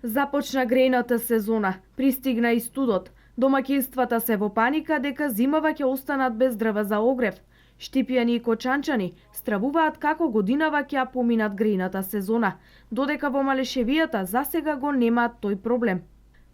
Започна грејната сезона, пристигна и студот. Домаќинствата се во паника дека зимава ќе останат без дрва за огрев. Штипјани и кочанчани стравуваат како годинава ќе ја поминат грејната сезона, додека во Малешевијата засега го немаат тој проблем.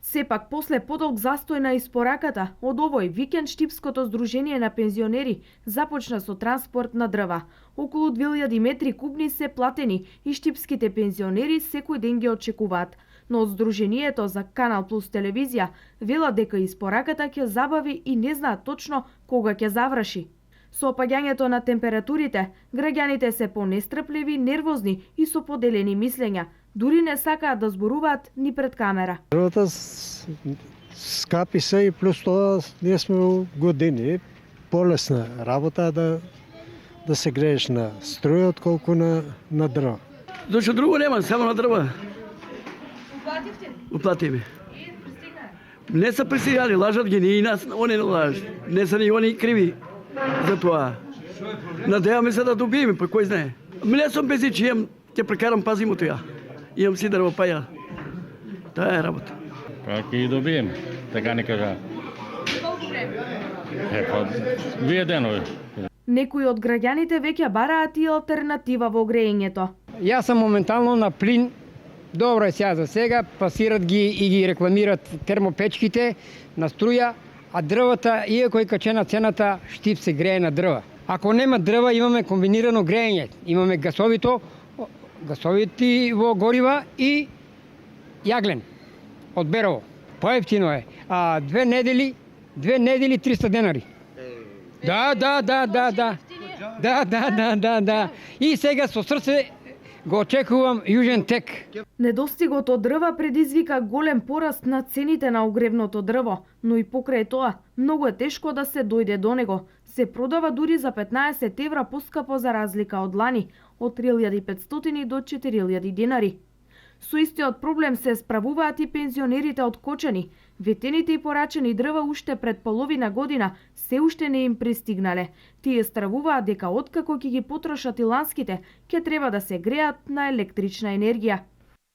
Сепак, после подолг застој на испораката, од овој викенд Штипското здружение на пензионери започна со транспорт на дрва. Околу 2000 метри кубни се платени и штипските пензионери секој ден ги очекуваат. Но од Здруженијето за Канал Плюс телевизија велат дека испораката ќе забави и не знаат точно кога ќе заврши. Со опаѓањето на температурите, граѓаните се понестрпливи, нервозни и со поделени мислења. Дури не сакаат да зборуваат ни пред камера. Дрвата скапи се и плюс тоа ние сме години. Полесна работа да се грееш на струја отколку на дрва. Зашто друго нема, само на дрва. Уплативте ли? Уплатиме. И пристигнаа? Не са пристигали, лажат ги, ни и нас, они не лажат. Не са ни они криви за тоа. Надеваме се да добиеме, па кој знае. Не сум безич, ќе прекарам па зимото ја. Имам си дрво па ја. Таа е работа. Па ќе ги добиеме, така не кажа. Колку време? Па, 2 денови. Некои од граѓаните веќе бараат и алтернатива во грејењето. Јас сум моментално на плин. Добро е сега за сега, пасират ги и ги рекламират термопечките на струја, а дрвата, иако е качена цената, Штип се грее на дрва. Ако нема дрва, имаме комбинирано грејење. Имаме гасовити во горива и јаглен од Берово. Поевтино е. А 2 недели 300 денари. Да. И сега со срце го очекувам Јужен тек. Недостигот од дрва предизвика голем пораст на цените на огревното дрво, но и покрај тоа, многу е тешко да се дојде до него. Се продава дури за 15 евра поскапо за разлика од лани, од 3500 до 4000 денари. Со истиот проблем се справуваат и пензионерите од Кочани. Ветените и порачени дрва уште пред половина година се уште не им пристигнале. Тие стравуваат дека откако ќе ги потрошат и ланските, ќе треба да се греат на електрична енергија.